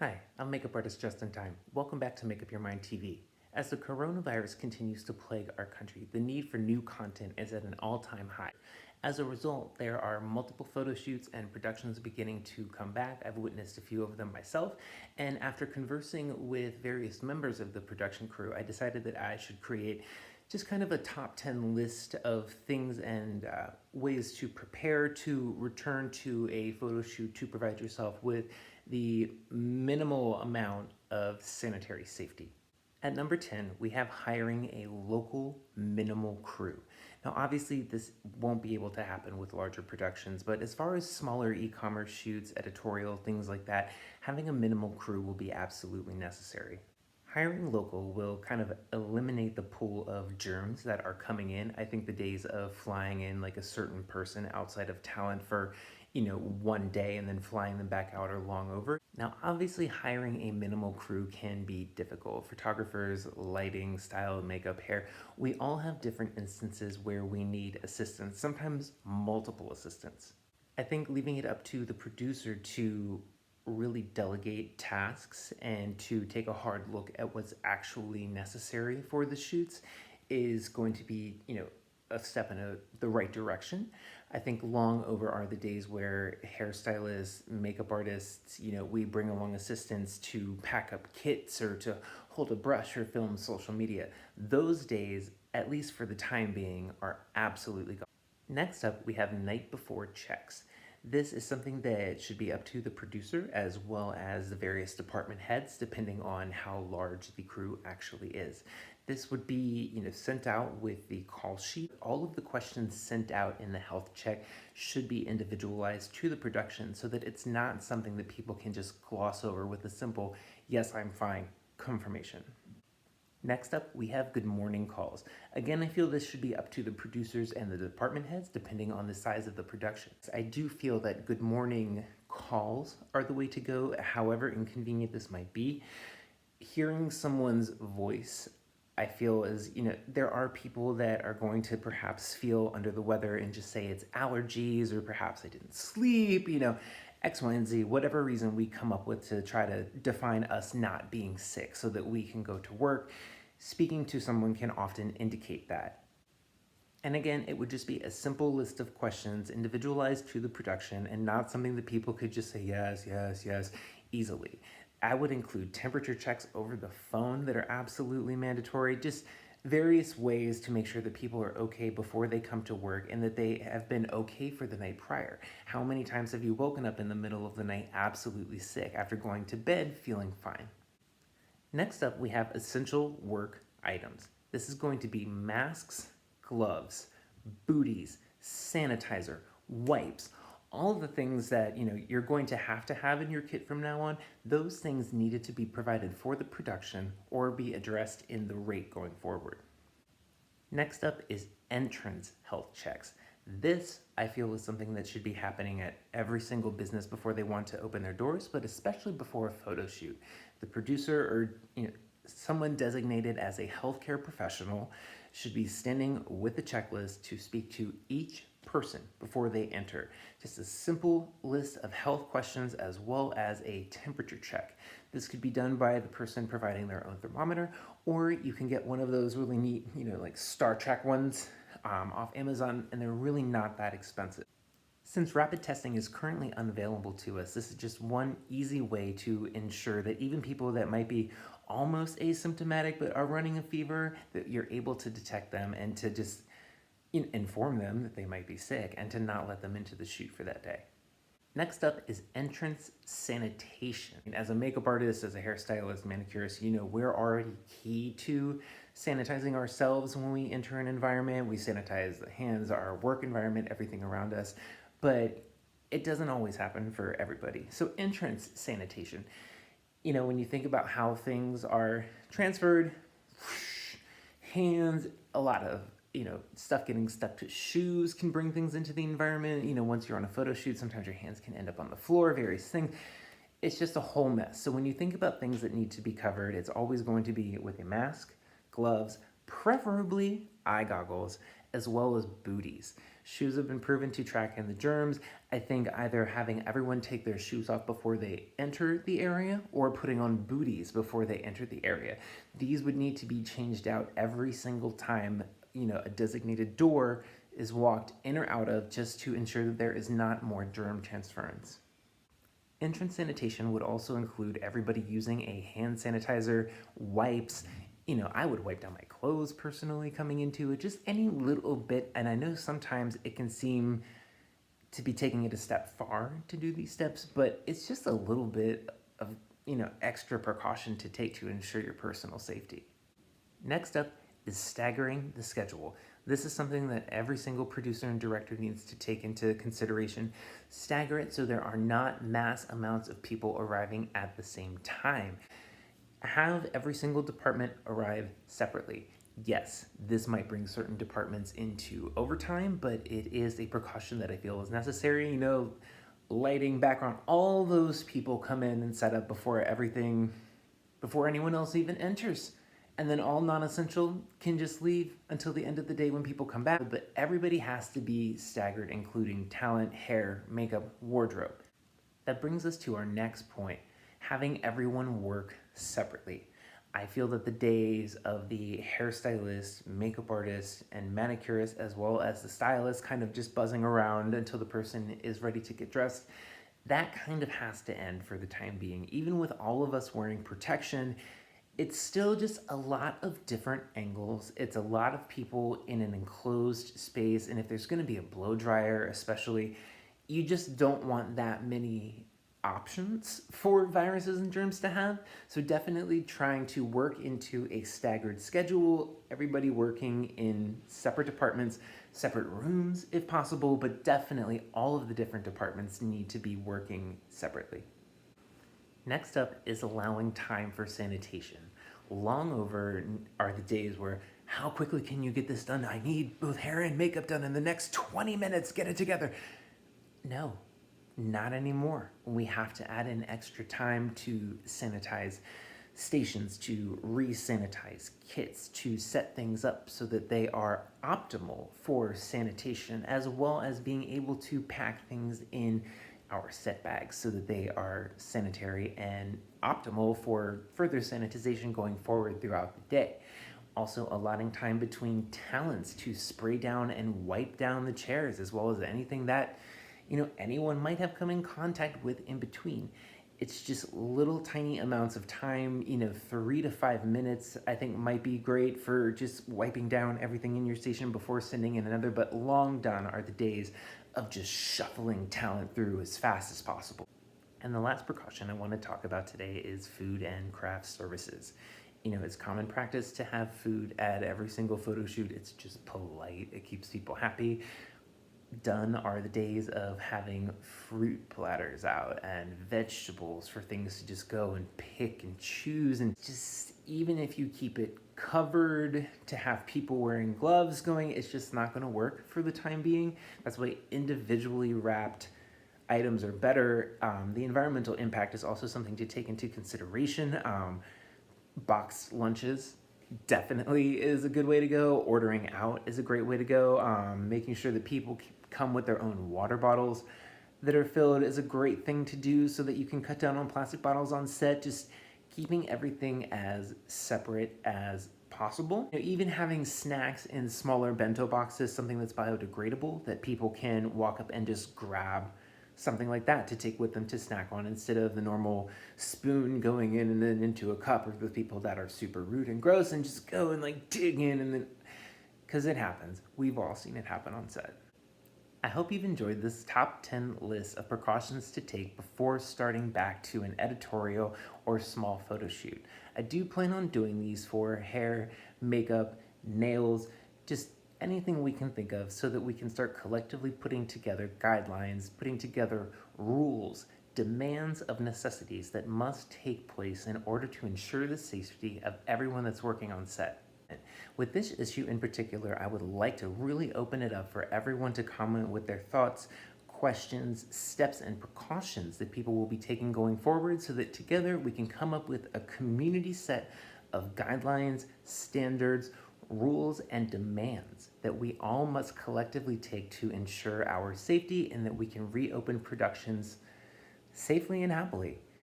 Hi, I'm makeup artist Just in Time. Welcome back to Make Up Your Mind TV. As the coronavirus continues to plague our country, the need for new content is at an all-time high. As a result, there are multiple photo shoots and productions beginning to come back. I've witnessed a few of them myself, and after conversing with various members of the production crew, I decided that I should create just kind of a top 10 list of things and ways to prepare to return to a photo shoot to provide yourself with the minimal amount of sanitary safety. At number 10, we have hiring a local minimal crew. Now, obviously, this won't be able to happen with larger productions, but as far as smaller e-commerce shoots, editorial, things like that, having a minimal crew will be absolutely necessary. Hiring local will kind of eliminate the pool of germs that are coming in. I think the days of flying in like a certain person outside of talent for, one day and then flying them back out are long over. Now, obviously, hiring a minimal crew can be difficult. Photographers, lighting, style, makeup, hair, we all have different instances where we need assistance, sometimes multiple assistants. I think leaving it up to the producer to really delegate tasks and to take a hard look at what's actually necessary for the shoots is going to be, a step in the right direction. I think long over are the days where hairstylists, makeup artists, we bring along assistants to pack up kits or to hold a brush or film social media. Those days, at least for the time being, are absolutely gone. Next up, we have night before checks. This is something that should be up to the producer as well as the various department heads, depending on how large the crew actually is. This would be, sent out with the call sheet. All of the questions sent out in the health check should be individualized to the production so that it's not something that people can just gloss over with a simple, yes, I'm fine, confirmation. Next up, we have good morning calls. Again, I feel this should be up to the producers and the department heads, depending on the size of the production. I do feel that good morning calls are the way to go, however inconvenient this might be. Hearing someone's voice, I feel is, there are people that are going to perhaps feel under the weather and just say it's allergies or perhaps I didn't sleep, X, Y, and Z, whatever reason we come up with to try to define us not being sick so that we can go to work. Speaking to someone can often indicate that. And again, it would just be a simple list of questions individualized to the production and not something that people could just say yes, yes, yes, easily. I would include temperature checks over the phone that are absolutely mandatory, just various ways to make sure that people are okay before they come to work and that they have been okay for the night prior. How many times have you woken up in the middle of the night absolutely sick after going to bed feeling fine? Next up, we have essential work items. This is going to be masks, gloves, booties, sanitizer, wipes, all the things that you're going to have in your kit from now on. Those things needed to be provided for the production or be addressed in the rate going forward. Next up is entrance health checks. This, I feel, is something that should be happening at every single business before they want to open their doors, but especially before a photo shoot. The producer or someone designated as a healthcare professional should be standing with the checklist to speak to each person before they enter. Just a simple list of health questions as well as a temperature check. This could be done by the person providing their own thermometer, or you can get one of those really neat, like Star Trek ones off Amazon, and they're really not that expensive. Since rapid testing is currently unavailable to us, this is just one easy way to ensure that even people that might be almost asymptomatic but are running a fever, that you're able to detect them and to just inform them that they might be sick and to not let them into the shoot for that day. Next up is entrance sanitation. As a makeup artist, as a hairstylist, manicurist, we're already key to sanitizing ourselves when we enter an environment. We sanitize the hands, our work environment, everything around us, but it doesn't always happen for everybody. So entrance sanitation, when you think about how things are transferred, hands, a lot of stuff getting stuck to shoes can bring things into the environment. Once you're on a photo shoot, sometimes your hands can end up on the floor, various things. It's just a whole mess. So when you think about things that need to be covered, it's always going to be with a mask, gloves, preferably eye goggles, as well as booties. Shoes have been proven to track in the germs. I think either having everyone take their shoes off before they enter the area or putting on booties before they enter the area. These would need to be changed out every single time, a designated door is walked in or out of, just to ensure that there is not more germ transference. Entrance sanitation would also include everybody using a hand sanitizer, wipes. I would wipe down my clothes personally coming into it, just any little bit. And I know sometimes it can seem to be taking it a step far to do these steps, but it's just a little bit of, extra precaution to take to ensure your personal safety. Next up is staggering the schedule. This is something that every single producer and director needs to take into consideration. Stagger it so there are not mass amounts of people arriving at the same time. Have every single department arrive separately. Yes, this might bring certain departments into overtime, but it is a precaution that I feel is necessary. Lighting, background, all those people come in and set up before anyone else even enters. And then all non-essential can just leave until the end of the day when people come back. But everybody has to be staggered, including talent, hair, makeup, wardrobe. That brings us to our next point, having everyone work separately. I feel that the days of the hairstylist, makeup artist, and manicurist, as well as the stylist kind of just buzzing around until the person is ready to get dressed, that kind of has to end for the time being. Even with all of us wearing protection, it's still just a lot of different angles. It's a lot of people in an enclosed space. And if there's going to be a blow dryer, especially, you just don't want that many options for viruses and germs to have. So definitely trying to work into a staggered schedule, everybody working in separate departments, separate rooms if possible, but definitely all of the different departments need to be working separately. Next up is allowing time for sanitation. Long over are the days where, how quickly can you get this done? I need both hair and makeup done in the next 20 minutes, get it together. No, not anymore. We have to add in extra time to sanitize stations, to re-sanitize kits, to set things up so that they are optimal for sanitation, as well as being able to pack things in our set bags so that they are sanitary and optimal for further sanitization going forward throughout the day. Also allotting time between talents to spray down and wipe down the chairs, as well as anything that anyone might have come in contact with in between. It's just little tiny amounts of time, 3 to 5 minutes I think might be great for just wiping down everything in your station before sending in another, but long done are the days of just shuffling talent through as fast as possible. And the last precaution I want to talk about today is food and craft services. It's common practice to have food at every single photo shoot. It's just polite. It keeps people happy. Done are the days of having fruit platters out and vegetables for things to just go and pick and choose. And just even if you keep it covered, to have people wearing gloves going, it's just not going to work for the time being. That's why individually wrapped items are better. The environmental impact is also something to take into consideration. Boxed lunches definitely is a good way to go. Ordering out is a great way to go. Making sure that people come with their own water bottles that are filled is a great thing to do so that you can cut down on plastic bottles on set. Just keeping everything as separate as possible. Even having snacks in smaller bento boxes, something that's biodegradable that people can walk up and just grab something like that to take with them to snack on, instead of the normal spoon going in and then into a cup, or the people that are super rude and gross and just go and dig in, and then, because it happens. We've all seen it happen on set. I hope you've enjoyed this top 10 list of precautions to take before starting back to an editorial or small photo shoot. I do plan on doing these for hair, makeup, nails, just anything we can think of, so that we can start collectively putting together guidelines, putting together rules, demands of necessities that must take place in order to ensure the safety of everyone that's working on set. With this issue in particular, I would like to really open it up for everyone to comment with their thoughts, questions, steps, and precautions that people will be taking going forward, so that together we can come up with a community set of guidelines, standards, rules, and demands that we all must collectively take to ensure our safety and that we can reopen productions safely and happily.